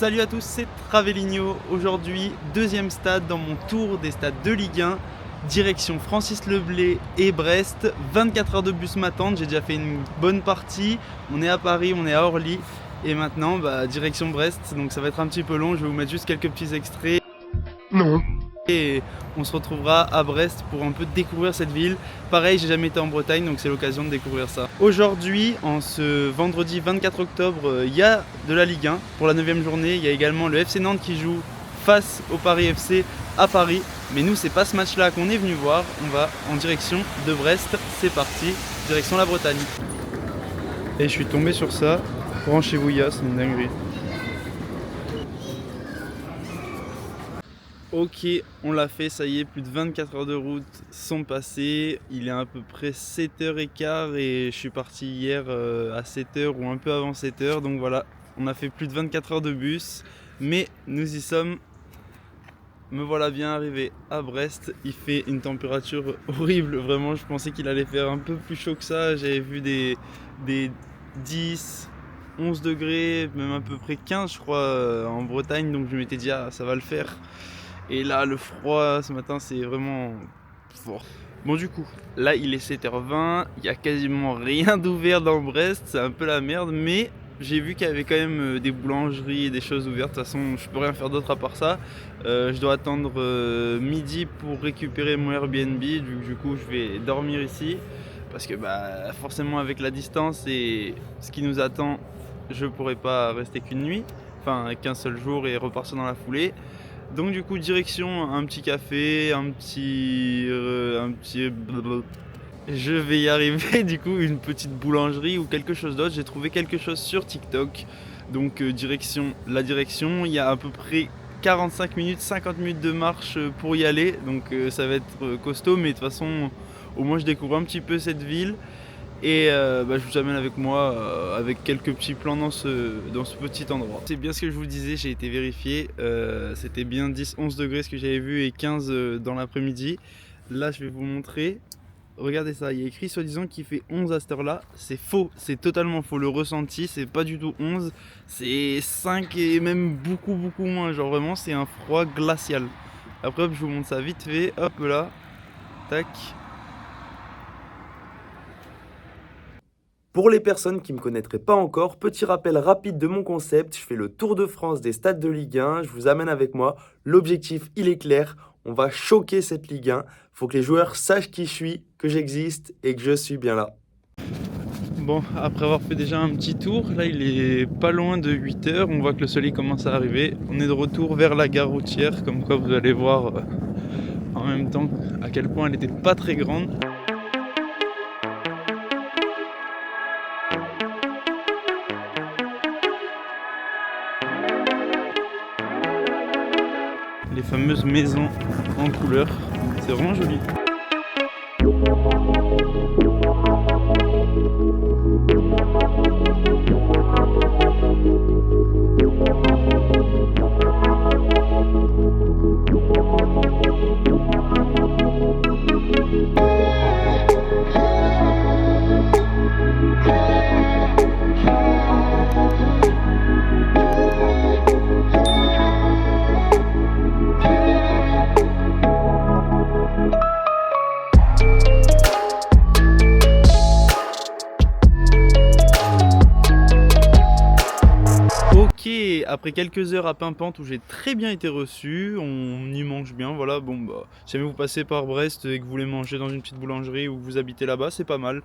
Salut à tous, c'est Traveligno. Aujourd'hui, deuxième stade dans mon tour des stades de Ligue 1. Direction Francis Leblay et Brest. 24 heures de bus m'attendent, j'ai déjà fait une bonne partie. On est à Paris, on est à Orly. Et maintenant, direction Brest. Donc ça va être un petit peu long, je vais vous mettre juste quelques petits extraits. Non. Et on se retrouvera à Brest pour un peu découvrir cette ville. Pareil, j'ai jamais été en Bretagne, donc c'est l'occasion de découvrir ça. Aujourd'hui, en ce vendredi 24 octobre, il y a de la Ligue 1 pour la 9e journée. Il y a également le FC Nantes qui joue face au Paris FC à Paris. Mais nous, c'est pas ce match-là qu'on est venu voir. On va en direction de Brest. C'est parti, direction la Bretagne. Et je suis tombé sur ça. Branchez-vous, c'est une dinguerie. Ok, on l'a fait, ça y est, plus de 24 heures de route sont passées. Il est à peu près 7h15 et je suis parti hier à 7h ou un peu avant 7h. Donc voilà, on a fait plus de 24 heures de bus, mais nous y sommes. Me voilà bien arrivé à Brest. Il fait une température horrible, vraiment. Je pensais qu'il allait faire un peu plus chaud que ça. J'avais vu des 10, 11 degrés, même à peu près 15 je crois en Bretagne. Donc je m'étais dit, ah, ça va le faire. Et là, le froid ce matin, c'est vraiment fort. Bon, du coup, là, il est 7h20. Il n'y a quasiment rien d'ouvert dans Brest. C'est un peu la merde. Mais j'ai vu qu'il y avait quand même des boulangeries et des choses ouvertes. De toute façon, je peux rien faire d'autre à part ça. Je dois attendre midi pour récupérer mon Airbnb. Du coup, je vais dormir ici. Parce que forcément, avec la distance et ce qui nous attend, je ne pourrai pas rester qu'une nuit. Enfin, qu'un seul jour et repartir dans la foulée. Donc du coup, direction un petit café, un petit... Je vais y arriver, du coup, une petite boulangerie ou quelque chose d'autre. J'ai trouvé quelque chose sur TikTok. Donc direction la direction. Il y a à peu près 45 minutes, 50 minutes de marche pour y aller. Donc ça va être costaud, mais de toute façon, au moins je découvre un petit peu cette ville. Et je vous amène avec moi avec quelques petits plans dans ce petit endroit. C'est bien ce que je vous disais, j'ai été vérifié, c'était bien 10-11 degrés ce que j'avais vu et 15 dans l'après-midi. Là je vais vous montrer, regardez ça, il y a écrit soi-disant qu'il fait 11 à cette heure là, c'est faux, c'est totalement faux, le ressenti c'est pas du tout 11, c'est 5 et même beaucoup moins, genre vraiment c'est un froid glacial. Après hop, je vous montre ça vite fait, hop là, tac. Pour les personnes qui ne me connaîtraient pas encore, petit rappel rapide de mon concept, je fais le tour de France des stades de Ligue 1, je vous amène avec moi, l'objectif il est clair, on va choquer cette Ligue 1, faut que les joueurs sachent qui je suis, que j'existe et que je suis bien là. Bon, après avoir fait déjà un petit tour, là il est pas loin de 8h, on voit que le soleil commence à arriver, on est de retour vers la gare routière, comme quoi vous allez voir en même temps à quel point elle n'était pas très grande. Les fameuses maisons en couleur, c'est vraiment joli. Ok, après quelques heures à Pimpante où j'ai très bien été reçu, on y mange bien, voilà, si jamais vous passez par Brest et que vous voulez manger dans une petite boulangerie ou que vous habitez là-bas, c'est pas mal,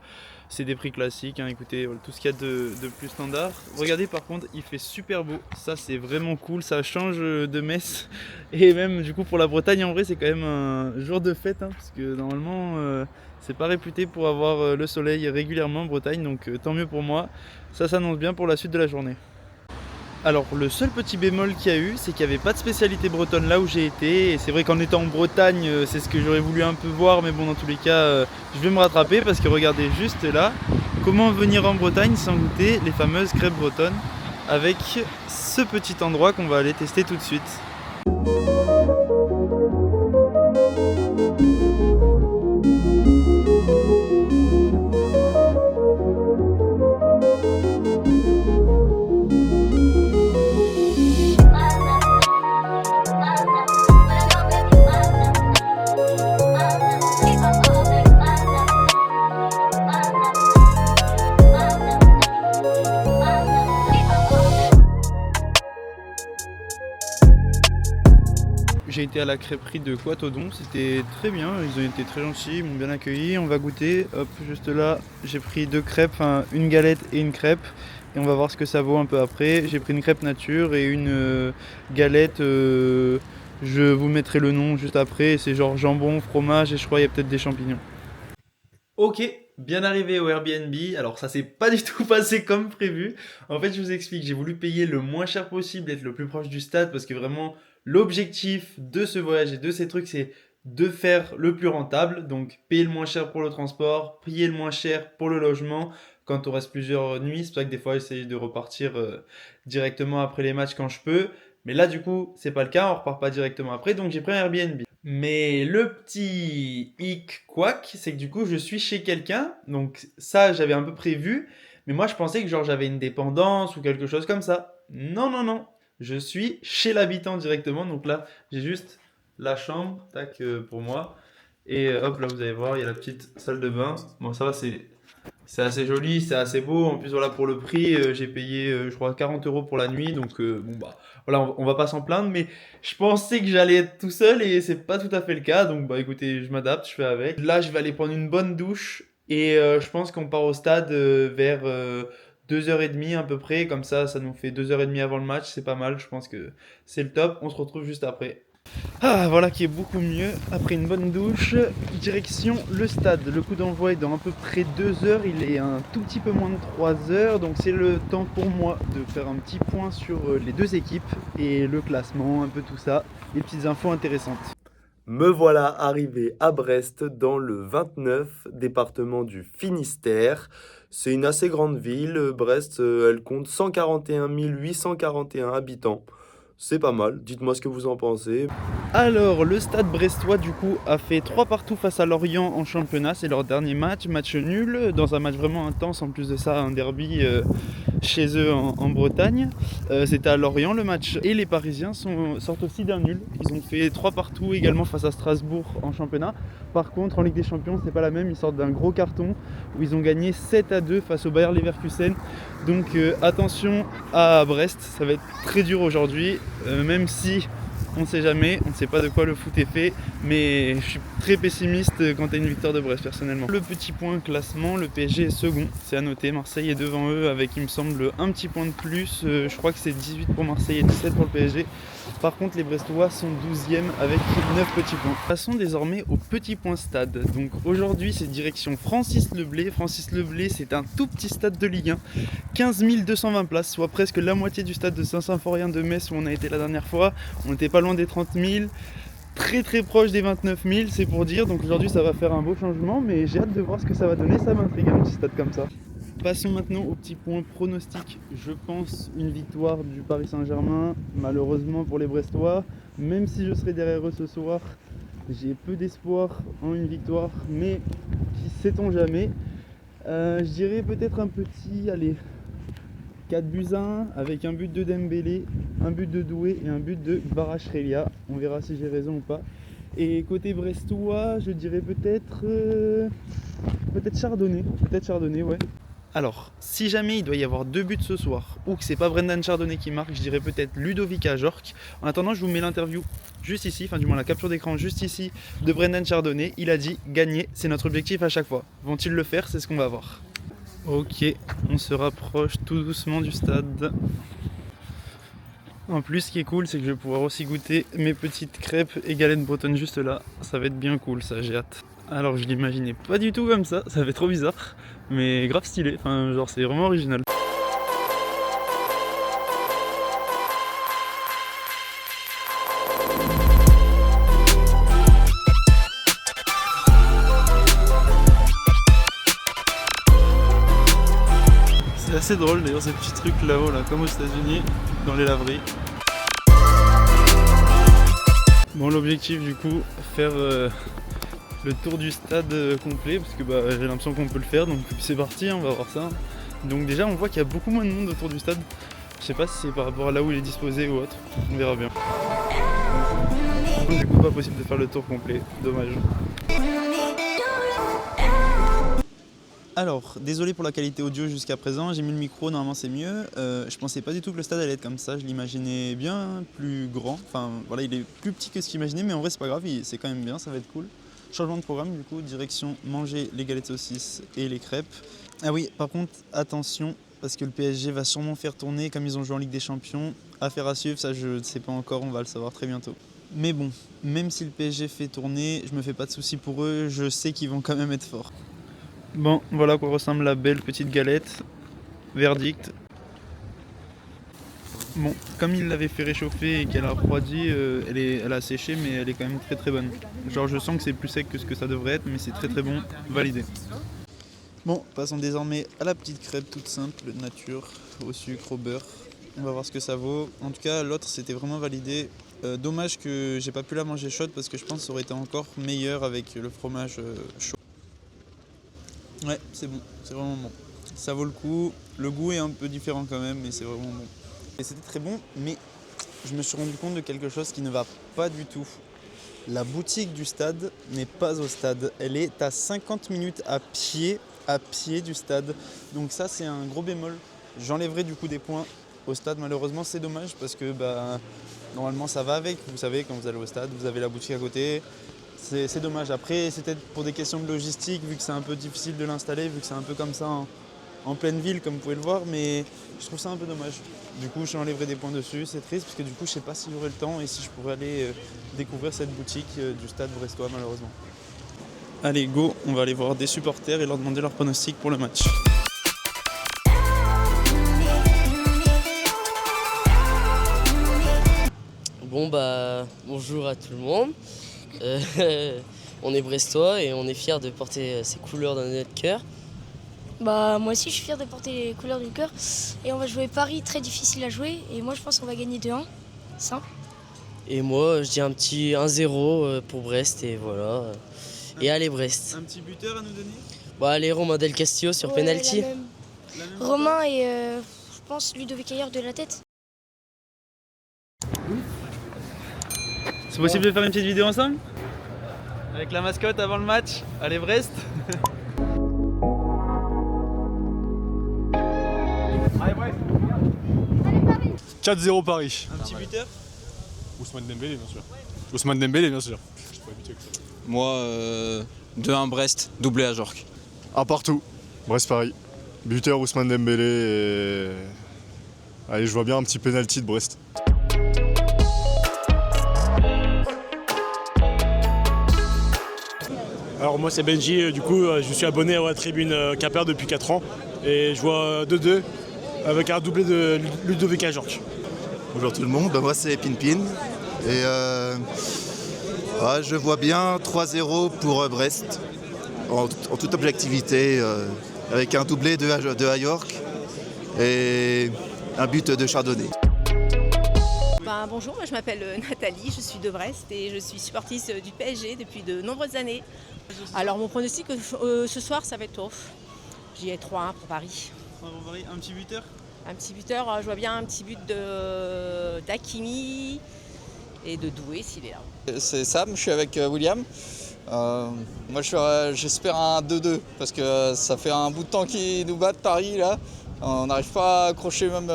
c'est des prix classiques, hein, écoutez, voilà, tout ce qu'il y a de plus standard. Regardez par contre, il fait super beau, ça c'est vraiment cool, ça change de Metz, et même du coup pour la Bretagne en vrai c'est quand même un jour de fête, hein, parce que normalement c'est pas réputé pour avoir le soleil régulièrement en Bretagne, donc tant mieux pour moi, ça s'annonce bien pour la suite de la journée. Alors le seul petit bémol qu'il y a eu, c'est qu'il n'y avait pas de spécialité bretonne là où j'ai été. Et c'est vrai qu'en étant en Bretagne, c'est ce que j'aurais voulu un peu voir. Mais bon, dans tous les cas, je vais me rattraper parce que regardez juste là, comment venir en Bretagne sans goûter les fameuses crêpes bretonnes avec ce petit endroit qu'on va aller tester tout de suite. J'ai été à la crêperie de Quatodon, c'était très bien, ils ont été très gentils, ils m'ont bien accueilli. On va goûter, hop, juste là, j'ai pris 2 crêpes, enfin une galette et une crêpe. Et on va voir ce que ça vaut un peu après. J'ai pris une crêpe nature et une galette, je vous mettrai le nom juste après. C'est genre jambon, fromage et je crois qu'il y a peut-être des champignons. Ok, bien arrivé au Airbnb. Alors ça s'est pas du tout passé comme prévu. En fait, je vous explique, j'ai voulu payer le moins cher possible, être le plus proche du stade parce que vraiment l'objectif de ce voyage et de ces trucs, c'est de faire le plus rentable. Donc payer le moins cher pour le transport, payer le moins cher pour le logement quand on reste plusieurs nuits. C'est pour ça que des fois, j'essaie de repartir directement après les matchs quand je peux. Mais là, du coup, c'est pas le cas, on repart pas directement après, donc j'ai pris un Airbnb. Mais le petit hic quack, c'est que du coup, je suis chez quelqu'un, donc ça, j'avais un peu prévu, mais moi, je pensais que genre j'avais une dépendance ou quelque chose comme ça. Non, non, non, je suis chez l'habitant directement, donc là, j'ai juste la chambre, tac, pour moi, et hop, là, vous allez voir, il y a la petite salle de bain. Bon, ça va, c'est assez joli, c'est assez beau. En plus, voilà, pour le prix, j'ai payé, je crois, 40 € pour la nuit. Donc, bon, bah, voilà, on va pas s'en plaindre. Mais je pensais que j'allais être tout seul et c'est pas tout à fait le cas. Donc, bah, écoutez, je m'adapte, je fais avec. Là, je vais aller prendre une bonne douche. Et je pense qu'on part au stade vers 2h30 à peu près. Comme ça nous fait 2h30 avant le match. C'est pas mal, je pense que c'est le top. On se retrouve juste après. Ah, voilà qui est beaucoup mieux. Après une bonne douche, direction le stade. Le coup d'envoi est dans à peu près 2 heures. Il est un tout petit peu moins de 3 heures. Donc c'est le temps pour moi de faire un petit point sur les 2 équipes et le classement, un peu tout ça. Des petites infos intéressantes. Me voilà arrivé à Brest dans le 29, département du Finistère. C'est une assez grande ville. Brest, elle compte 141 841 habitants. C'est pas mal, dites-moi ce que vous en pensez. Alors, le stade brestois, du coup, a fait 3 partout face à Lorient en championnat. C'est leur dernier match, match nul, dans un match vraiment intense. En plus de ça, un derby chez eux en Bretagne. C'était à Lorient le match. Et les Parisiens sortent aussi d'un nul. Ils ont fait 3 partout également face à Strasbourg en championnat. Par contre, en Ligue des Champions, c'est pas la même. Ils sortent d'un gros carton où ils ont gagné 7-2 face au Bayer Leverkusen. Donc attention à Brest, ça va être très dur aujourd'hui. Même si on ne sait jamais, on ne sait pas de quoi le foot est fait, mais je suis très pessimiste quant à une victoire de Brest personnellement. Le petit point classement, le PSG est second, c'est à noter, Marseille est devant eux avec il me semble un petit point de plus, je crois que c'est 18 pour Marseille et 17 pour le PSG. Par contre les Brestois sont 12e avec 9 petits points. Passons désormais au petit point stade. Donc aujourd'hui c'est direction Francis Leblay. Francis Leblay c'est un tout petit stade de Ligue 1, 15 220 places, soit presque la moitié du stade de Saint-Symphorien de Metz où on a été la dernière fois. On n'était pas loin des 30 000, très très proche des 29 000, c'est pour dire. Donc aujourd'hui ça va faire un beau changement, mais j'ai hâte de voir ce que ça va donner, ça m'intrigue un petit stade comme ça. Passons maintenant au petit point pronostic. Je pense une victoire du Paris Saint-Germain, malheureusement pour les Brestois. Même si je serai derrière eux ce soir, j'ai peu d'espoir en une victoire, mais qui sait-on jamais. Je dirais peut-être un petit, allez, 4-1 avec un but de Dembélé, un but de Doué et un but de Kvaratskhelia. On verra si j'ai raison ou pas. Et côté brestois, je dirais peut-être Chardonnay. Peut-être Chardonnay, ouais. Alors, si jamais il doit y avoir 2 buts ce soir, ou que c'est pas Brendan Chardonnay qui marque, je dirais peut-être Ludovic Ajorc. En attendant, je vous mets l'interview juste ici, enfin du moins la capture d'écran juste ici de Brendan Chardonnay. Il a dit gagner, c'est notre objectif à chaque fois. Vont-ils le faire? C'est ce qu'on va voir. Ok, on se rapproche tout doucement du stade. En plus, ce qui est cool, c'est que je vais pouvoir aussi goûter mes petites crêpes et galettes bretonnes juste là. Ça va être bien cool, ça, j'ai hâte. Alors, je l'imaginais pas du tout comme ça fait trop bizarre, mais grave stylé, enfin, genre, c'est vraiment original. C'est assez drôle d'ailleurs ces petits trucs là-haut, là, comme aux États-Unis, dans les laveries. Bon, l'objectif du coup, faire le tour du stade complet, parce que bah, j'ai l'impression qu'on peut le faire, donc c'est parti, on va voir ça. Donc déjà on voit qu'il y a beaucoup moins de monde autour du stade. Je sais pas si c'est par rapport à là où il est disposé ou autre, on verra bien. Du coup pas possible de faire le tour complet, dommage. Alors, désolé pour la qualité audio jusqu'à présent, j'ai mis le micro, normalement c'est mieux. Je pensais pas du tout que le stade allait être comme ça, je l'imaginais bien plus grand. Enfin voilà, il est plus petit que ce que j'imaginais, mais en vrai c'est pas grave, c'est quand même bien, ça va être cool. Changement de programme du coup, direction manger les galettes saucisses et les crêpes. Ah oui, par contre, attention, parce que le PSG va sûrement faire tourner, comme ils ont joué en Ligue des Champions. Affaire à suivre, ça je ne sais pas encore, on va le savoir très bientôt. Mais bon, même si le PSG fait tourner, je me fais pas de soucis pour eux, je sais qu'ils vont quand même être forts. Bon, voilà à quoi ressemble la belle petite galette. Verdict. Bon, comme il l'avait fait réchauffer et qu'elle a refroidi, elle a séché, mais elle est quand même très très bonne. Genre je sens que c'est plus sec que ce que ça devrait être, mais c'est très très bon, validé. Bon, passons désormais à la petite crêpe toute simple, nature, au sucre, au beurre. On va voir ce que ça vaut. En tout cas, l'autre c'était vraiment validé. Dommage que j'ai pas pu la manger chaude parce que je pense que ça aurait été encore meilleur avec le fromage chaud. Ouais, c'est bon, c'est vraiment bon. Ça vaut le coup. Le goût est un peu différent quand même, mais c'est vraiment bon. Et c'était très bon, mais je me suis rendu compte de quelque chose qui ne va pas du tout. La boutique du stade n'est pas au stade. Elle est à 50 minutes à pied du stade. Donc ça, c'est un gros bémol. J'enlèverai du coup des points au stade. Malheureusement, c'est dommage parce que normalement, ça va avec. Vous savez, quand vous allez au stade, vous avez la boutique à côté. C'est dommage. Après, c'était pour des questions de logistique, vu que c'est un peu difficile de l'installer, vu que c'est un peu comme ça en pleine ville, comme vous pouvez le voir, mais je trouve ça un peu dommage. Du coup, j'enlèverai des points dessus, c'est triste, parce que du coup, je sais pas si j'aurai le temps et si je pourrais aller découvrir cette boutique du stade brestois, malheureusement. Allez, go, on va aller voir des supporters et leur demander leur pronostic pour le match. Bon bonjour à tout le monde. On est brestois et on est fiers de porter ces couleurs dans notre cœur. Moi aussi je suis fier de porter les couleurs du cœur et on va jouer Paris, très difficile à jouer et moi je pense qu'on va gagner 2-1, simple. Et moi je dis un petit 1-0 pour Brest et voilà. Et allez Brest. Un petit buteur à nous donner ? Allez Romain Del Castillo sur penalty. Romain et je pense Ludovic Ayer de la tête. C'est possible de faire une petite vidéo ensemble ? Avec la mascotte avant le match ? Allez Brest ! 4-0 Paris. Un petit buteur ? Ousmane Dembélé bien sûr. Ousmane Dembélé bien sûr. Moi, 2-1 Brest, doublé à Jorque. Un partout. Brest-Paris. Buteur Ousmane Dembélé et... Allez, je vois bien un petit penalty de Brest. Alors moi c'est Benji, du coup je suis abonné à la tribune Quimper depuis 4 ans et je vois 2-2 avec un doublé de Ludovic Ajorc. Bonjour tout le monde, moi c'est Pinpin et je vois bien 3-0 pour Brest en toute objectivité avec un doublé de Ajorc et un but de Chardonnay. Bonjour, moi je m'appelle Nathalie, je suis de Brest et je suis supportrice du PSG depuis de nombreuses années. Alors mon pronostic ce soir ça va être off. J'y ai 3-1 pour Paris. Un petit buteur ? Un petit buteur, je vois bien un petit but d'Hakimi et de Doué s'il est là. C'est Sam, je suis avec William. Moi j'espère un 2-2 parce que ça fait un bout de temps qu'ils nous battent Paris là. On n'arrive pas à accrocher même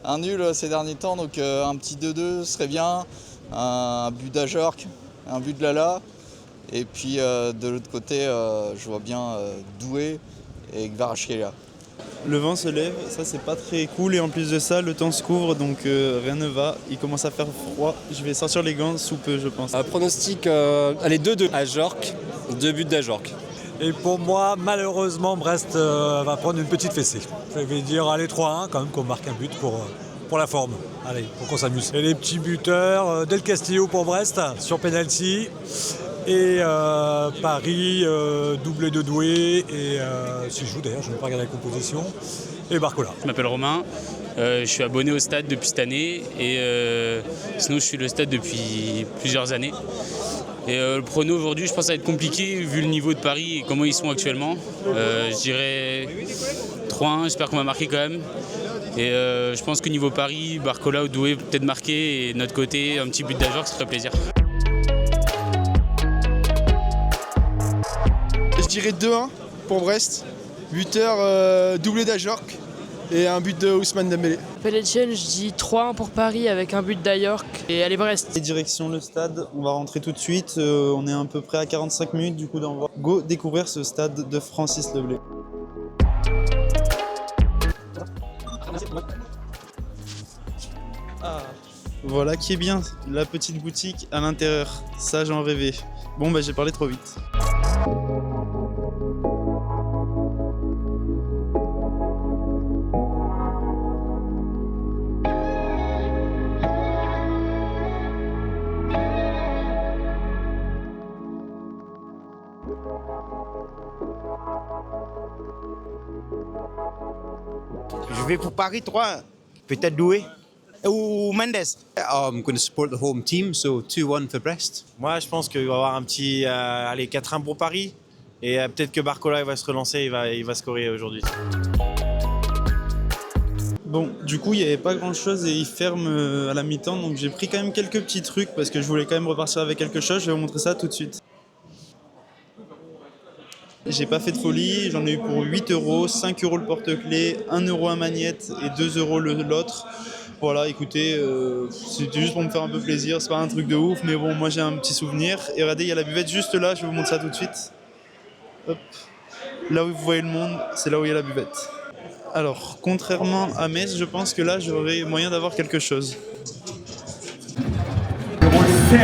un nul ces derniers temps, donc un petit 2-2 serait bien. Un but d'Ajorc, un but de Lala. Et puis de l'autre côté, je vois bien Doué et Kvaratskhelia. Le vent se lève, ça c'est pas très cool et en plus de ça le temps se couvre donc rien ne va, il commence à faire froid, je vais sortir les gants sous peu je pense. Pronostic, allez 2-2 à Jorque, 2 buts d'Ajorc. Et pour moi malheureusement Brest va prendre une petite fessée. Je vais dire allez 3-1 quand même qu'on marque un but pour la forme. Allez, pour qu'on s'amuse. Et les petits buteurs, Del Castillo pour Brest sur penalty. Et Paris, doublé de Doué, et si je joue d'ailleurs, je ne vais pas regarder la composition, et Barcola. Je m'appelle Romain, je suis abonné au stade depuis cette année, et sinon je suis le stade depuis plusieurs années. Et le prono aujourd'hui, je pense que ça va être compliqué vu le niveau de Paris et comment ils sont actuellement. Je dirais 3-1, j'espère qu'on va marquer quand même. Et je pense que niveau Paris, Barcola ou Doué peut-être marquer, et de notre côté, un petit but d'Ajorc, ça ferait plaisir. Je dirais 2-1 pour Brest Buteur doublé d'Ajorc et un but de Ousmane Dembélé. Etienne, je dis 3-1 pour Paris avec un but d'Ajorc et allez Brest. Direction le stade, on va rentrer tout de suite. On est à peu près à 45 minutes du coup d'envoi. Go découvrir ce stade de Francis Leblay. Voilà qui est bien, la petite boutique à l'intérieur. Ça, j'en rêvais. Bon, j'ai parlé trop vite. Je vais pour Paris 3, peut-être Douai ou Mendes. I'm going to support the home team, so 2-1 for Brest. Moi, je pense qu'il va y avoir un petit 4-1 pour Paris. Et peut-être que Barcola va se relancer, il va scorer aujourd'hui. Bon, du coup, il n'y avait pas grand-chose et il ferme à la mi-temps. Donc j'ai pris quand même quelques petits trucs parce que je voulais quand même repartir avec quelque chose. Je vais vous montrer ça tout de suite. J'ai pas fait de folie, j'en ai eu pour 8 €, 5 € le porte-clés, 1 € un magnette et 2 € l'autre. Voilà, écoutez, c'était juste pour me faire un peu plaisir, c'est pas un truc de ouf, mais bon, moi j'ai un petit souvenir. Et regardez, il y a la buvette juste là, je vais vous montrer ça tout de suite. Hop. Là où vous voyez le monde, c'est là où il y a la buvette. Alors, contrairement à Metz, je pense que là j'aurai moyen d'avoir quelque chose. Numéro 7,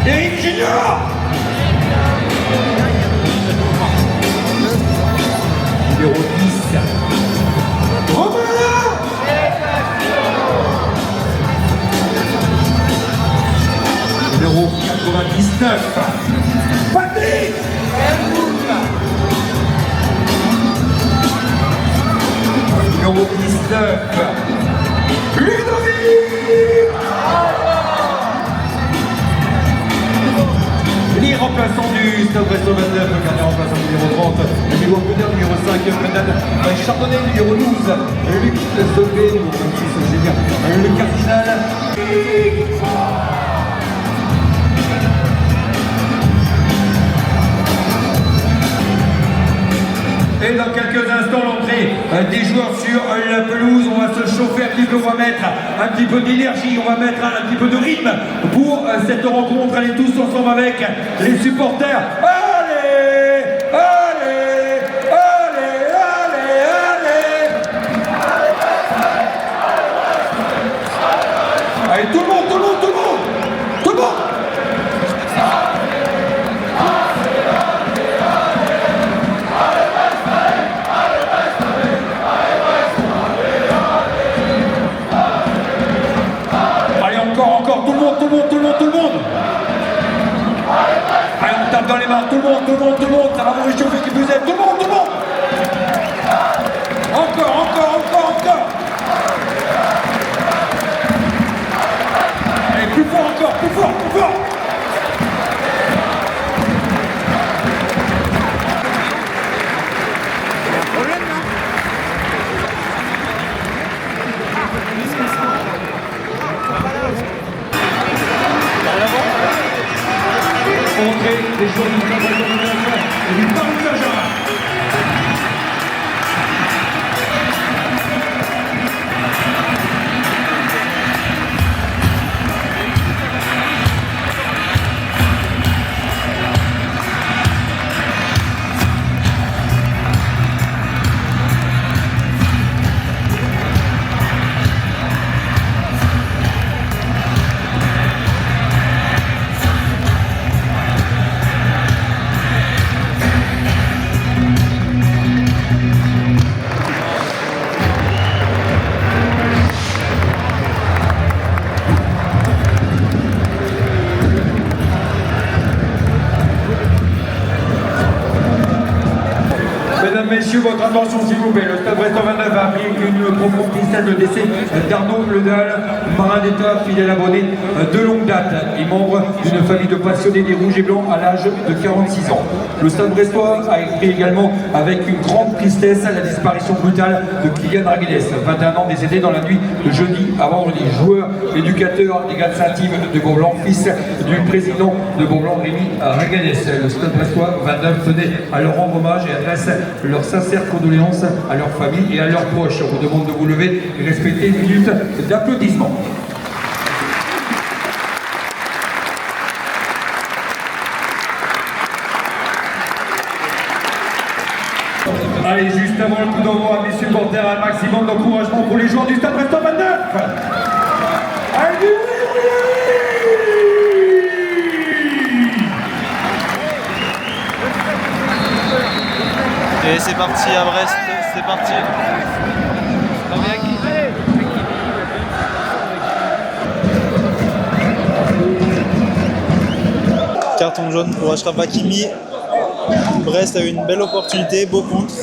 Eric Junior. Numéro 10, Romain. Numéro 99, Patrick. Numéro 19, Ludovic. Les remplaçants du Stade Brestois 29, le gardien remplaçant numéro 30, le numéro Brunner, numéro 5, Brendan Chardonnay, numéro 12, Luc Zobé, numéro 26, Julien, le cardinal. Et dans quelques instants, l'entrée des joueurs sur la pelouse. On va se chauffer un petit peu, on va mettre un petit peu d'énergie, on va mettre un petit peu de rythme pour cette rencontre. Allez tous ensemble avec les supporters. Allez, allez, allez, allez, allez. Allez, tout le monde, tout le monde, tout le monde, tout le monde. Tout le monde. Allez, on tape dans les mains, tout le monde, ça va vous réchauffer qui vous êtes, tout le monde. Encore. Allez, plus fort encore, plus fort. Entrée des joueurs du Stade Brestois 29 et du Paris Saint-Germain. messieurs, votre attention s'il vous plaît. Le Stade Brestois 29 a appris une profonde tristesse de décès d'Arnaud Ledal, marin d'État, fidèle abonné de longue date et membre d'une famille de passionnés des Rouges et Blancs à l'âge de 46 ans. Le Stade Brestois a écrit également avec une grande tristesse la disparition brutale de Kylian Raguedes, 21 ans, décédé dans la nuit de jeudi à vendredi. Joueur, éducateur des Gats Saint-Yves de Beaublanc, fils du président de Beaublanc, Rémi Raguedes. Le Stade Brestois 29 tenait à leur rendre hommage et adresse leurs sincères condoléances à leur famille et à leurs proches. On vous demande de vous lever et respecter une minute d'applaudissement. Allez, juste avant le coup d'envoi, mes supporters, un maximum d'encouragement pour les joueurs du Stade Brestois 29. Allez, Et c'est parti à Brest, c'est parti. Carton jaune pour Achraf Hakimi. Brest a eu une belle opportunité, beau contre.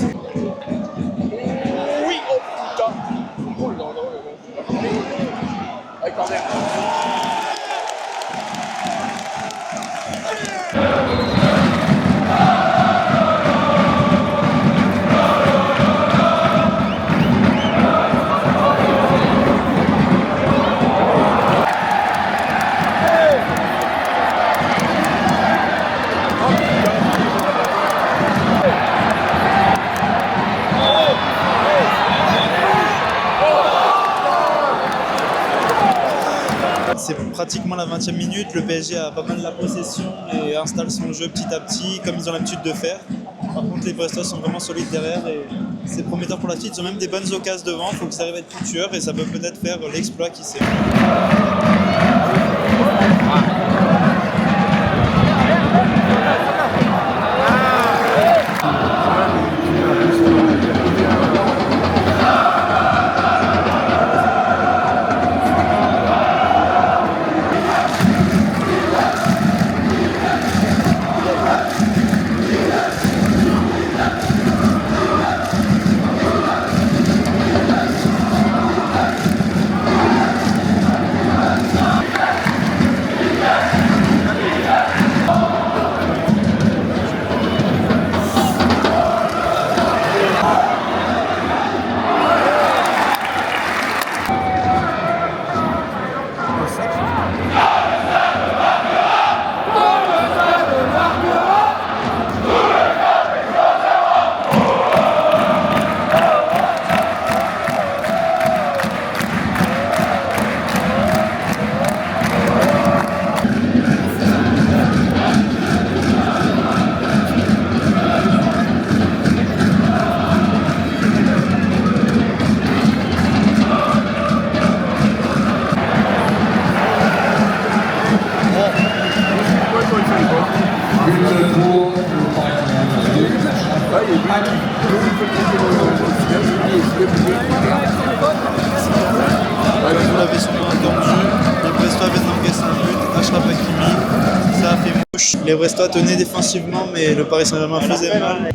C'est pratiquement la 20e minute, le PSG a pas mal la possession et installe son jeu petit à petit comme ils ont l'habitude de faire. Par contre les Brestois sont vraiment solides derrière et c'est prometteur pour la suite. Ils ont même des bonnes occasions devant, il faut que ça arrive à être plus tueur et ça peut peut-être faire l'exploit qui sait. Vous l'avez sûrement entendu, les Brestois viennent d'encaisser un but, Achraf Hakimi, ça a fait mouche. Les Brestois tenaient défensivement, mais le Paris Saint-Germain faisait mal.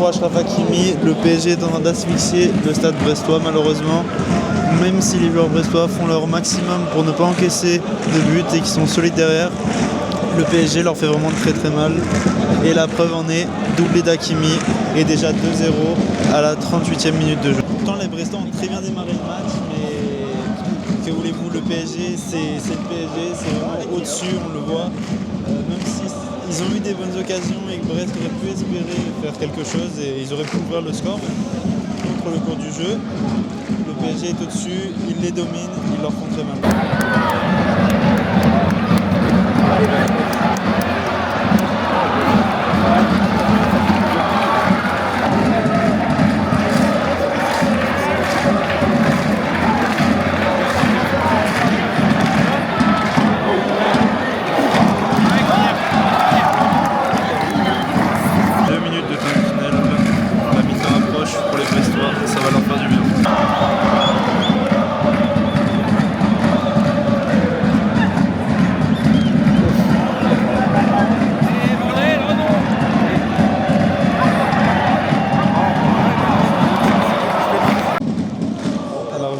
pour Achraf Hakimi. Le PSG est en train d'asphyxier le stade brestois malheureusement. Même si les joueurs brestois font leur maximum pour ne pas encaisser de buts et qui sont solides derrière, le PSG leur fait vraiment très très mal. Et la preuve en est, doublé d'Hakimi et déjà 2-0 à la 38e minute de jeu. Pourtant les Brestois ont très bien démarré le match, mais que voulez-vous, le PSG c'est le PSG, c'est vraiment au-dessus, on le voit. Même si ils ont eu des bonnes occasions et que Brest aurait pu espérer faire quelque chose et ils auraient pu ouvrir le score contre le cours du jeu. Le PSG est au-dessus, ils les dominent, ils leur font très mal.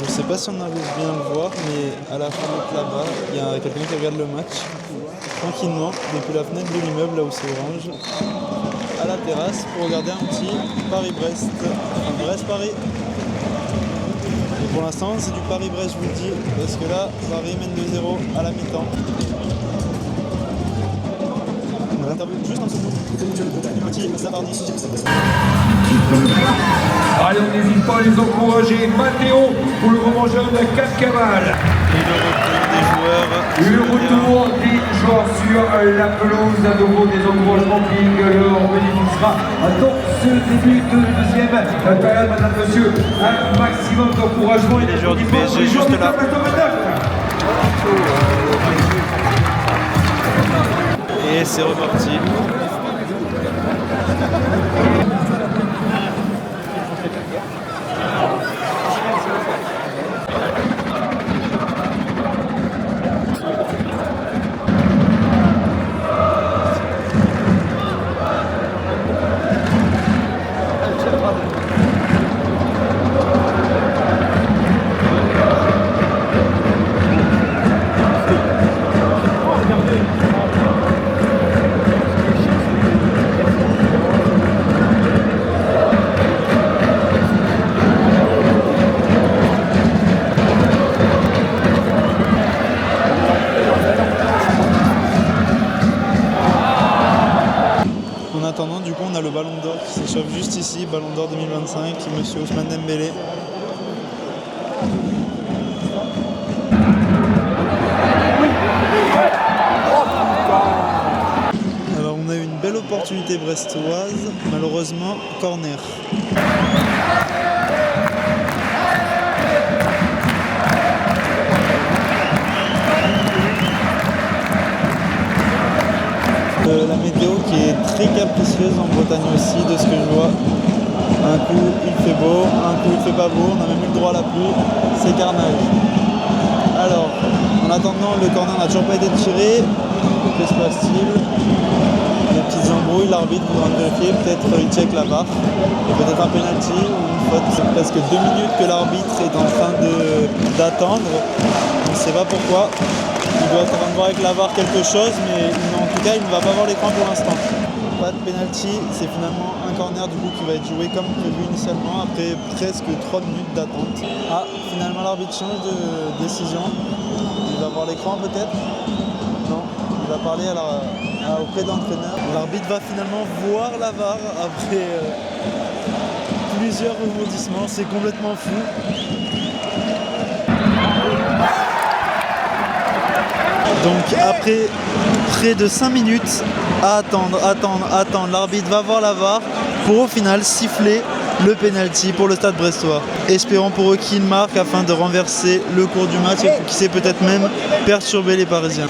Je sais pas si on arrive bien à le voir, mais à la fenêtre là-bas, il y a quelqu'un qui regarde le match tranquillement depuis la fenêtre de l'immeuble là où c'est orange, à la terrasse pour regarder un petit Paris-Brest, enfin Brest-Paris. Et pour l'instant c'est du Paris-Brest, je vous le dis, parce que là Paris mène 2-0 à la mi-temps. Juste en dessous de petit Zavardi. Allez, on n'hésite pas à les encourager. Mathéo pour le moment jeune de Cascaval. Et le retour des joueurs sur la pelouse. À nouveau des encouragements qui leur bénéficiera dans ce début de deuxième période. Madame, monsieur, un maximum d'encouragement. Et les joueurs du PSG juste là. Et c'est reparti. En attendant, du coup, on a le Ballon d'Or qui s'échauffe juste ici, Ballon d'Or 2025, Monsieur Ousmane Dembélé. Alors, on a eu une belle opportunité brestoise, malheureusement, corner. La météo qui est très capricieuse en Bretagne aussi, de ce que je vois. Un coup il fait beau, un coup il fait pas beau, on a même eu le droit à la pluie, c'est carnage. Alors, en attendant, le corner n'a toujours pas été tiré. Que se passe-t-il? Des petites embrouilles, l'arbitre voudra vérifier, peut-être il check la barre, peut-être un penalty ou une faute. C'est presque 2 minutes que l'arbitre est en train d'attendre, on ne sait pas pourquoi. Il doit être en train de voir avec la barre quelque chose, mais en tout cas il ne va pas voir l'écran pour l'instant. Pas de penalty, c'est finalement un corner du coup qui va être joué comme prévu initialement après presque 3 minutes d'attente. Ah, finalement l'arbitre change de décision. Il va voir l'écran peut-être? Non, il va parler auprès d'entraîneur. L'arbitre va finalement voir la VAR après plusieurs rebondissements, c'est complètement fou. Donc après près de 5 minutes à attendre, l'arbitre va voir la VAR pour au final siffler le penalty pour le Stade brestois. Espérons pour eux qu'ils marquent afin de renverser le cours du match et qui sait peut-être même perturber les Parisiens.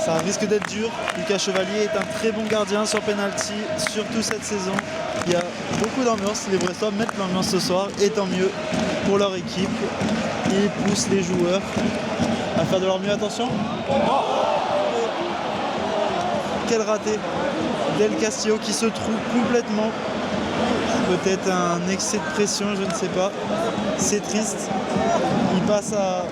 Ça risque d'être dur. Lucas Chevalier est un très bon gardien sur penalty, surtout cette saison. Il y a beaucoup d'ambiance, les Brestois mettent l'ambiance ce soir et tant mieux pour leur équipe. Ils poussent les joueurs à faire de leur mieux. Attention. Quel raté. Del Castillo qui se trouve complètement peut-être un excès de pression, je ne sais pas. C'est triste. Il passe à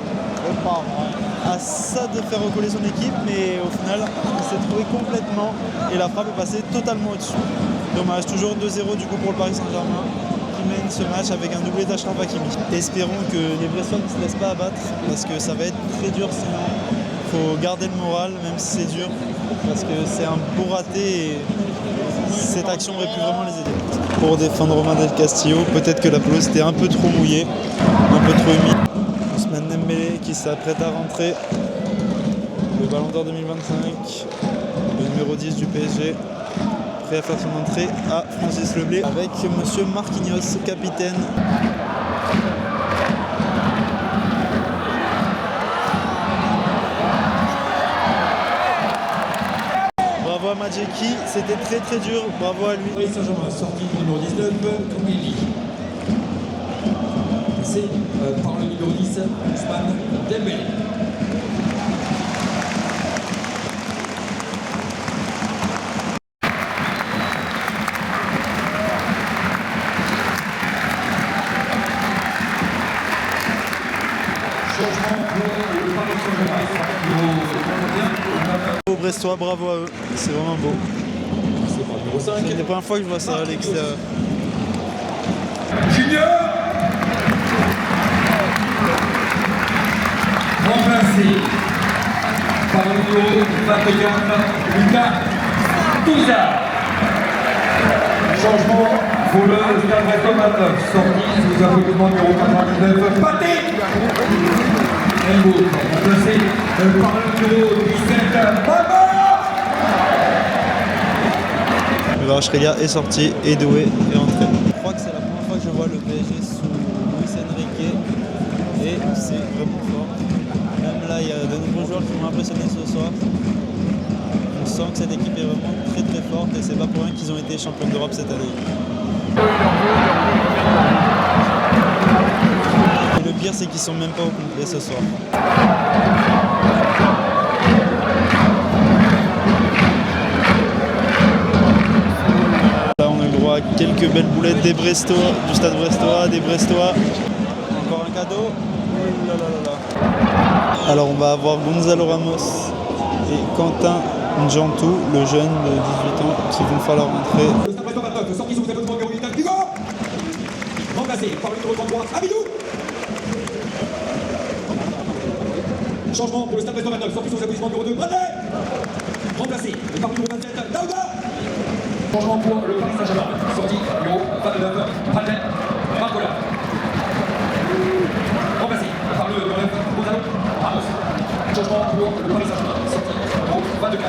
ça de faire recoller son équipe, mais au final, il s'est trouvé complètement et la frappe est passée totalement au-dessus. Dommage, toujours 2-0 du coup pour le Paris Saint-Germain qui mène ce match avec un doublé d'Achraf Hakimi. Espérons que les Brestois ne se laissent pas abattre parce que ça va être très dur sinon. Il faut garder le moral même si c'est dur parce que c'est un beau raté et cette action aurait pu vraiment les aider. Pour défendre Romain Del Castillo, peut-être que la pelouse était un peu trop mouillée, un peu trop humide. Ousmane Dembélé qui s'apprête à rentrer. Le Ballon d'Or 2025, le numéro 10 du PSG, prêt à faire son entrée à Francis Leblé avec monsieur Marquinhos, capitaine. Bravo à Madjeki, c'était très très dur, bravo à lui. Paris Saint-Germain, sortie du numéro 19, Koulibaly. C'est par le numéro 10, Ousmane Dembélé. Bravo Brestois, bravo à eux, c'est vraiment beau. C'est la première fois que je vois ça à l'extérieur. Junior remplacé par le numéro 24, Lucas Touza. Changement pour le Stade Brestois maintenant. Sortie sous applaudissement numéro 99, Pathé. Remplacé par le numéro 17, Baba. Le Varachrelia est sorti et Doué est entré. Je crois que c'est la première fois que je vois le PSG sous Luis Enrique et c'est vraiment fort. Même là, il y a de nombreux joueurs qui m'ont impressionné ce soir. On sent que cette équipe est vraiment très très forte et c'est pas pour rien qu'ils ont été champions d'Europe cette année. Et le pire, c'est qu'ils sont même pas au complet ce soir. Là, on a le droit à quelques belles boulettes des Brestois, du stade brestois, des Brestois. Encore un cadeau. Oh là là là là. Alors, on va avoir Gonzalo Ramos et Quentin Njantou, le jeune de 18 ans, qui vont falloir rentrer. Le Stade Brestois 29, sortie sous applaudissement numéro 8, Hugo. Remplacé par le numéro 33, Abidou. Changement pour le Stade Brestois 29, sortie sous applaudissement numéro 2, Bradley. Remplacé par le numéro 27, Daouda. Changement pour le Paris Saint-Germain, sortie numéro 29, Bradley, Marcola. Remplacé par le numéro 9, Gonzalo Ramos. Changement pour le Paris Saint-Germain, sortie numéro 24.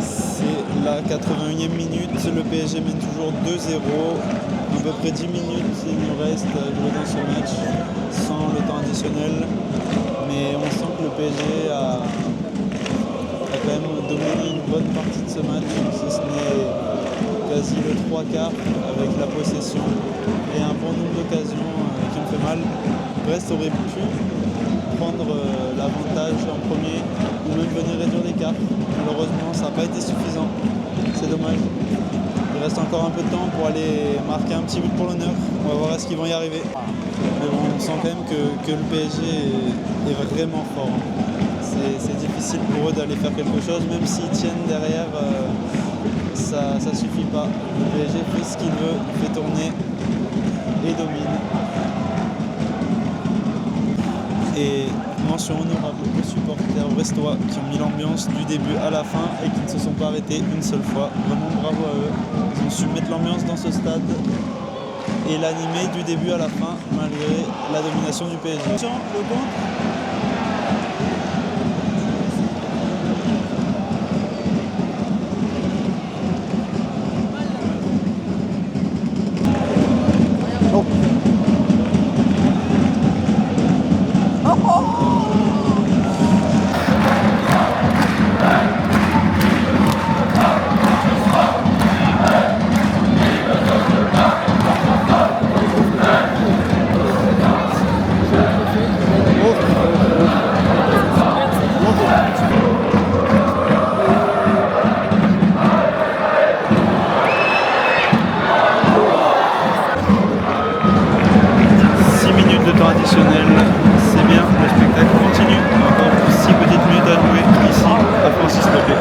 C'est la 81e minute, le PSG mène toujours 2-0. À peu près 10 minutes il nous reste à jouer dans ce match sans le temps additionnel. Mais on sent que le PSG a quand même dominé une bonne partie de ce match, si ce n'est quasi le 3/4 avec la possession et un bon nombre d'occasions qui ont fait mal. Brest aurait pu prendre l'avantage en premier ou même venir réduire l'écart. Malheureusement, ça n'a pas été suffisant. C'est dommage. Il reste encore un peu de temps pour aller marquer un petit but pour l'honneur. On va voir est-ce qu'ils vont y arriver. Mais bon, on sent quand même que le PSG est vraiment fort. C'est difficile pour eux d'aller faire quelque chose, même s'ils tiennent derrière, ça suffit pas. Le PSG fait ce qu'il veut, fait tourner et domine. Et mention honorable aux supporters brestois qui ont mis l'ambiance du début à la fin et qui ne se sont pas arrêtés une seule fois. Vraiment bravo à eux. Ils ont su mettre l'ambiance dans ce stade et l'animer du début à la fin malgré la domination du PSG. Le compte. additionnel. C'est bien, le spectacle continue. Encore 6 petites minutes à jouer ici à Francis Lopé.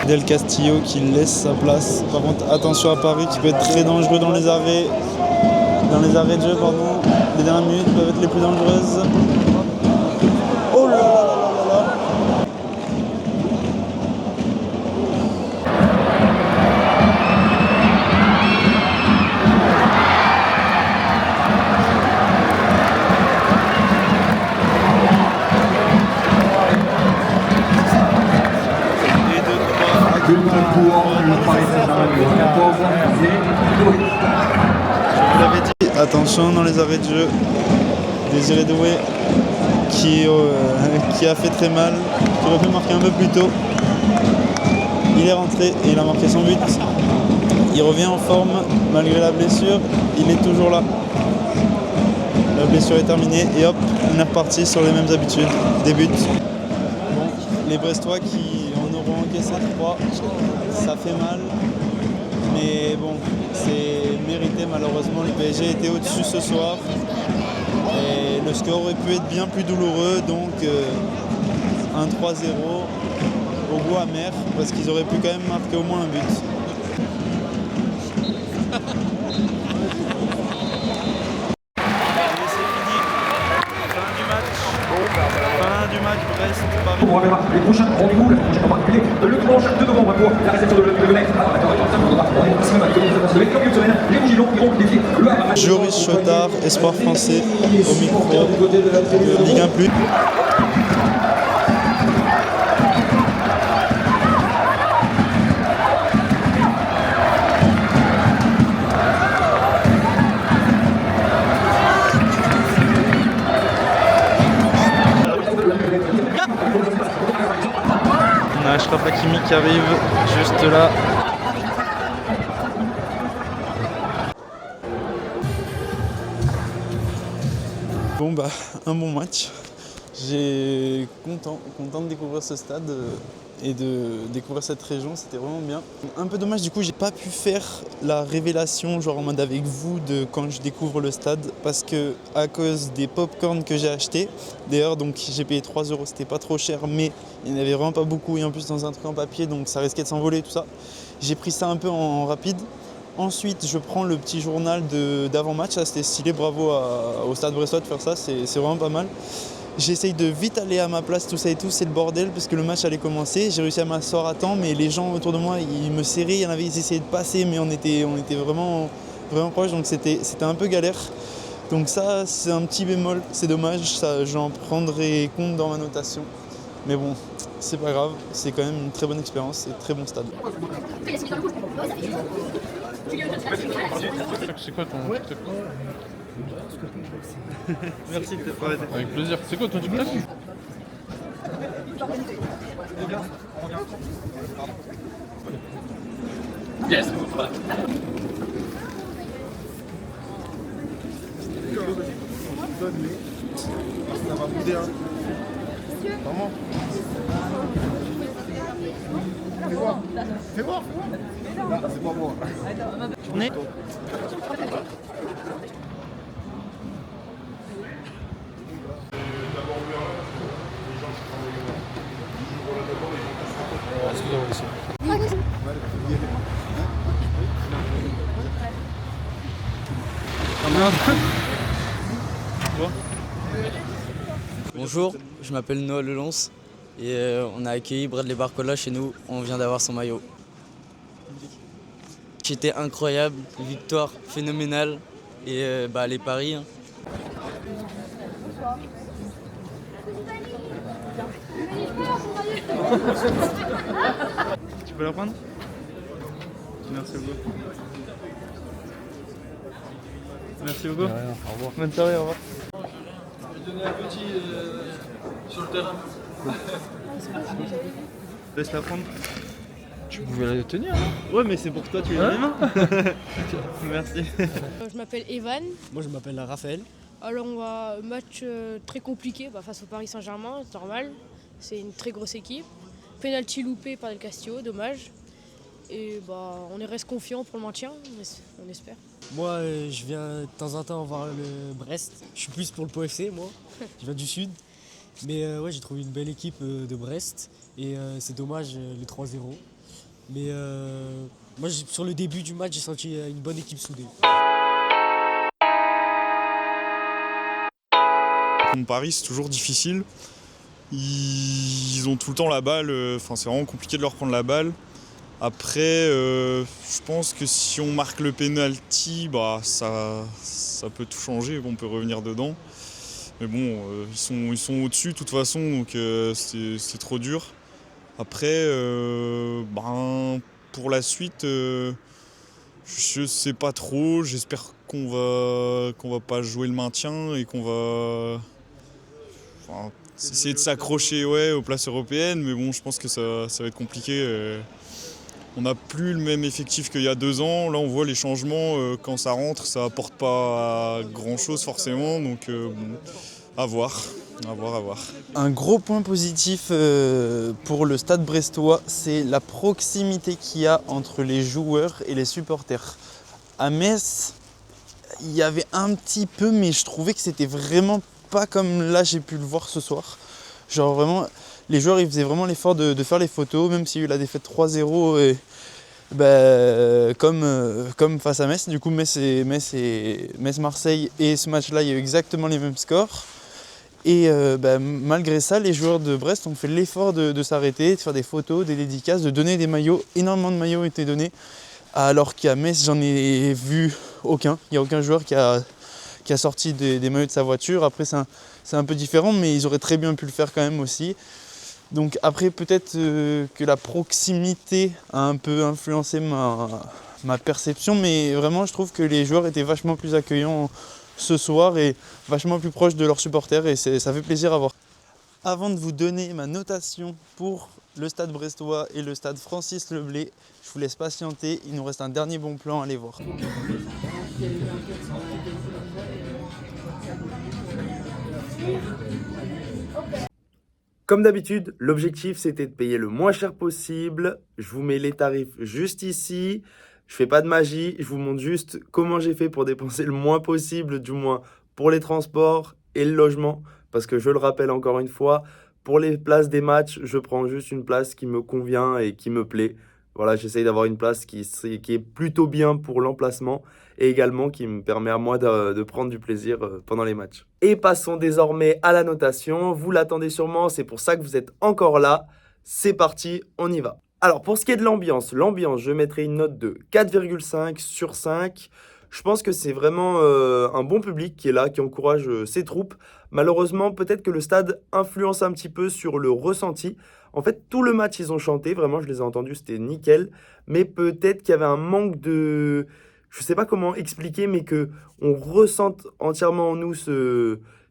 Del Castillo qui laisse sa place. Par contre, attention à Paris qui peut être très dangereux dans les arrêts de jeu, pardon. Les dernières minutes peuvent être les plus dangereuses. Oh là là là là là. Je vous l'avais dit, attention dans les arrêts de jeu. Désiré Doué qui a fait très mal, qui aurait pu marquer un peu plus tôt. Il est rentré et il a marqué son but. Il revient en forme malgré la blessure, il est toujours là. La blessure est terminée et hop, on est reparti sur les mêmes habitudes, des buts. Bon, les Brestois qui en auront encaissé 3, ça fait mal, mais bon, c'est mérité malheureusement. Le PSG était au-dessus ce soir et le score aurait pu être bien plus douloureux, donc un 3-0 au goût amer parce qu'ils auraient pu quand même marquer au moins un but. Les prochains rendez-vous, la prochaine en particulier, le dimanche 2 novembre pour la réception de l'Olympique. Les Rougillons iront défier le Havre. Joris Chotard, espoir français, au micro de Ligue 1+. On a Achraf Hakimi qui arrive juste là. Bon bah un bon match. J'ai content de découvrir ce stade et de découvrir cette région, c'était vraiment bien. Un peu dommage du coup j'ai pas pu faire la révélation genre en mode avec vous de quand je découvre le stade parce que à cause des pop-corn que j'ai acheté, d'ailleurs donc j'ai payé 3 €, c'était pas trop cher mais il n'y en avait vraiment pas beaucoup et en plus dans un truc en papier donc ça risquait de s'envoler tout ça. J'ai pris ça un peu en rapide. Ensuite, je prends le petit journal d'avant-match, ça c'était stylé, bravo au Stade Brestois de faire ça, c'est vraiment pas mal. J'essaye de vite aller à ma place, tout ça et tout, c'est le bordel parce que le match allait commencer. J'ai réussi à m'asseoir à temps, mais les gens autour de moi, ils me serraient, il y en avait, ils essayaient de passer, mais on était vraiment proches, donc c'était un peu galère. Donc ça, c'est un petit bémol, c'est dommage, ça j'en prendrai compte dans ma notation. Mais bon, c'est pas grave, c'est quand même une très bonne expérience et très bon stade. C'est quoi ton TikTok? Merci de t'être arrêté. Avec plaisir. C'est quoi ton TikTok? Yes. Ça va bouder, hein. Vraiment. Fais voir. Fais voir. Non, c'est pas moi. Tournez. Bonjour, je m'appelle Noah Lelons et on a accueilli Bradley Barcola chez nous, on vient d'avoir son maillot. C'était incroyable, victoire phénoménale et les paris. Hein. Tu peux la prendre? Merci beaucoup. Merci beaucoup. Au revoir. Bonne soirée, au revoir. Je vais donner un petit sur le terrain. Laisse la prendre. Tu pouvais la tenir, hein? Ouais, mais c'est pour toi, tu l'as dans les mains. Merci. Je m'appelle Evan. Moi je m'appelle Raphaël. Alors on va match très compliqué face au Paris Saint-Germain, c'est normal. C'est une très grosse équipe. Penalty loupé par Del Castillo, dommage. Et on reste confiant pour le maintien, on espère. Moi je viens de temps en temps voir le Brest. Je suis plus pour le Pau FC moi. Je viens du sud. Mais ouais, j'ai trouvé une belle équipe de Brest. Et c'est dommage le 3-0. Mais moi sur le début du match j'ai senti une bonne équipe soudée. Contre Paris, c'est toujours difficile. Ils ont tout le temps la balle, c'est vraiment compliqué de leur prendre la balle. Après, je pense que si on marque le penalty, ça peut tout changer, on peut revenir dedans. Mais bon, ils sont au-dessus de toute façon, donc c'est trop dur. Après, pour la suite, je sais pas trop. J'espère qu'on va pas jouer le maintien et qu'on va essayer de s'accrocher aux places européennes. Mais bon, je pense que ça va être compliqué. On n'a plus le même effectif qu'il y a 2 ans. Là, on voit les changements. Quand ça rentre, ça apporte pas grand-chose forcément. Donc, à voir. Un gros point positif pour le Stade brestois, c'est la proximité qu'il y a entre les joueurs et les supporters. À Metz, il y avait un petit peu, mais je trouvais que c'était vraiment pas comme là j'ai pu le voir ce soir. Genre vraiment, les joueurs ils faisaient vraiment l'effort de faire les photos, même s'il y a eu la défaite 3-0 et comme face à Metz. Du coup Metz-Marseille et ce match-là, il y a eu exactement les mêmes scores. Et malgré ça, les joueurs de Brest ont fait l'effort de s'arrêter, de faire des photos, des dédicaces, de donner des maillots. Énormément de maillots ont été donnés, alors qu'à Metz, j'en ai vu aucun. Il n'y a aucun joueur qui a sorti des maillots de sa voiture. Après, c'est un peu différent, mais ils auraient très bien pu le faire quand même aussi. Donc après, peut-être que la proximité a un peu influencé ma perception, mais vraiment, je trouve que les joueurs étaient vachement plus accueillants ce soir et vachement plus proches de leurs supporters et ça fait plaisir à voir. Avant de vous donner ma notation pour le Stade brestois et le Stade Francis Leblay, je vous laisse patienter, il nous reste un dernier bon plan à aller voir. Comme d'habitude, l'objectif c'était de payer le moins cher possible. Je vous mets les tarifs juste ici. Je fais pas de magie, je vous montre juste comment j'ai fait pour dépenser le moins possible, du moins pour les transports et le logement. Parce que je le rappelle encore une fois, pour les places des matchs, je prends juste une place qui me convient et qui me plaît. Voilà, j'essaye d'avoir une place qui est plutôt bien pour l'emplacement et également qui me permet à moi de prendre du plaisir pendant les matchs. Et passons désormais à la notation. Vous l'attendez sûrement, c'est pour ça que vous êtes encore là. C'est parti, on y va. Alors pour ce qui est de l'ambiance, je mettrai une note de 4,5 sur 5. Je pense que c'est vraiment un bon public qui est là, qui encourage ses troupes. Malheureusement, peut-être que le stade influence un petit peu sur le ressenti. En fait, tout le match, ils ont chanté. Vraiment, je les ai entendus, c'était nickel. Mais peut-être qu'il y avait un manque de... Je ne sais pas comment expliquer, mais qu'on ressente entièrement en nous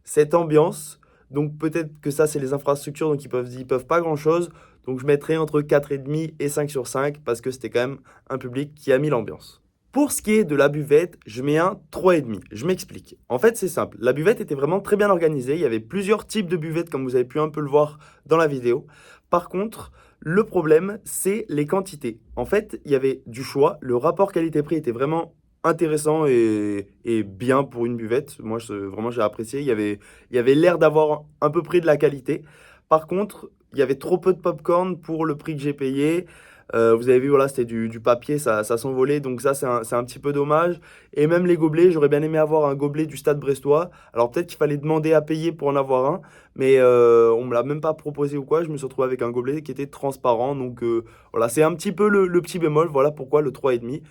cette ambiance. Donc peut-être que ça, c'est les infrastructures, donc ils peuvent pas grand-chose. Donc je mettrai entre 4,5 et 5 sur 5 parce que c'était quand même un public qui a mis l'ambiance. Pour ce qui est de la buvette, je mets un 3,5. Je m'explique. En fait, c'est simple. La buvette était vraiment très bien organisée. Il y avait plusieurs types de buvettes, comme vous avez pu un peu le voir dans la vidéo. Par contre, le problème, c'est les quantités. En fait, il y avait du choix. Le rapport qualité-prix était vraiment intéressant et bien pour une buvette. Moi, vraiment, j'ai apprécié. Il y avait l'air d'avoir à peu près de la qualité. Par contre, il y avait trop peu de popcorn pour le prix que j'ai payé. Vous avez vu, voilà, c'était du papier, ça s'envolait. Donc ça, c'est un petit peu dommage. Et même les gobelets, j'aurais bien aimé avoir un gobelet du Stade brestois. Alors peut-être qu'il fallait demander à payer pour en avoir un. Mais on ne me l'a même pas proposé ou quoi. Je me suis retrouvé avec un gobelet qui était transparent. Donc voilà, c'est un petit peu le petit bémol. Voilà pourquoi le 3,5.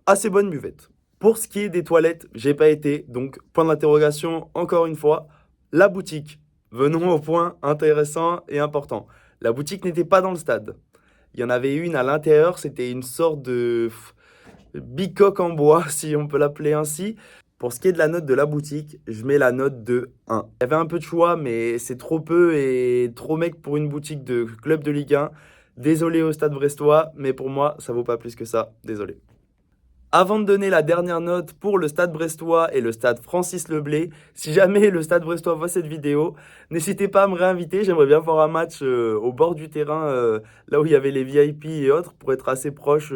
Assez bonne buvette. Pour ce qui est des toilettes, j'ai pas été. Donc point d'interrogation, encore une fois. La boutique. Venons au point intéressant et important. La boutique n'était pas dans le stade. Il y en avait une à l'intérieur, c'était une sorte de bicoque en bois, si on peut l'appeler ainsi. Pour ce qui est de la note de la boutique, je mets la note de 1. Il y avait un peu de choix, mais c'est trop peu et trop mec pour une boutique de club de Ligue 1. Désolé au Stade brestois, mais pour moi, ça vaut pas plus que ça. Désolé. Avant de donner la dernière note pour le Stade brestois et le Stade Francis Leblay, si jamais le Stade brestois voit cette vidéo, n'hésitez pas à me réinviter. J'aimerais bien voir un match au bord du terrain, là où il y avait les VIP et autres, pour être assez proche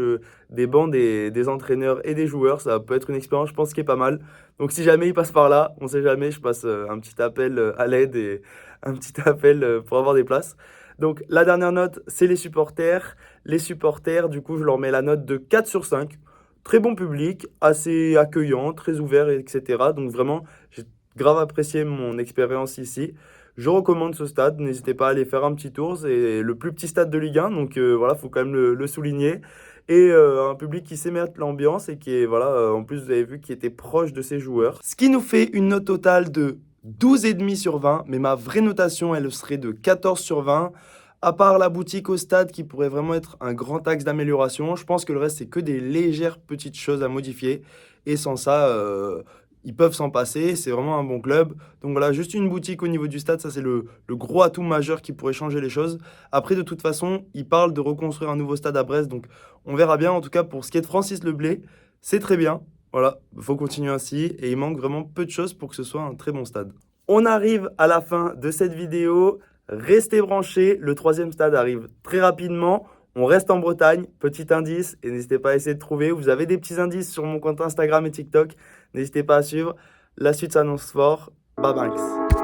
des bancs des entraîneurs et des joueurs. Ça peut être une expérience, je pense, qui est pas mal. Donc si jamais il passe par là, on sait jamais, je passe un petit appel à l'aide et un petit appel pour avoir des places. Donc la dernière note, c'est les supporters. Les supporters, du coup, je leur mets la note de 4 sur 5. Très bon public, assez accueillant, très ouvert, etc. Donc vraiment, j'ai grave apprécié mon expérience ici. Je recommande ce stade, n'hésitez pas à aller faire un petit tour. C'est le plus petit stade de Ligue 1, donc voilà, il faut quand même le souligner. Et un public qui sait mettre l'ambiance et qui est, voilà, en plus vous avez vu, qui était proche de ses joueurs. Ce qui nous fait une note totale de 12,5 sur 20, mais ma vraie notation, elle serait de 14 sur 20. À part la boutique au stade qui pourrait vraiment être un grand axe d'amélioration, je pense que le reste, c'est que des légères petites choses à modifier. Et sans ça, ils peuvent s'en passer. C'est vraiment un bon club. Donc voilà, juste une boutique au niveau du stade, ça c'est le gros atout majeur qui pourrait changer les choses. Après, de toute façon, ils parlent de reconstruire un nouveau stade à Brest. Donc on verra bien. En tout cas, pour ce qui est de Francis Leblay, c'est très bien. Voilà, il faut continuer ainsi. Et il manque vraiment peu de choses pour que ce soit un très bon stade. On arrive à la fin de cette vidéo. Restez branchés, le 3e stade arrive très rapidement. On reste en Bretagne, petit indice, et n'hésitez pas à essayer de trouver. Vous avez des petits indices sur mon compte Instagram et TikTok. N'hésitez pas à suivre. La suite s'annonce fort. Bye bye.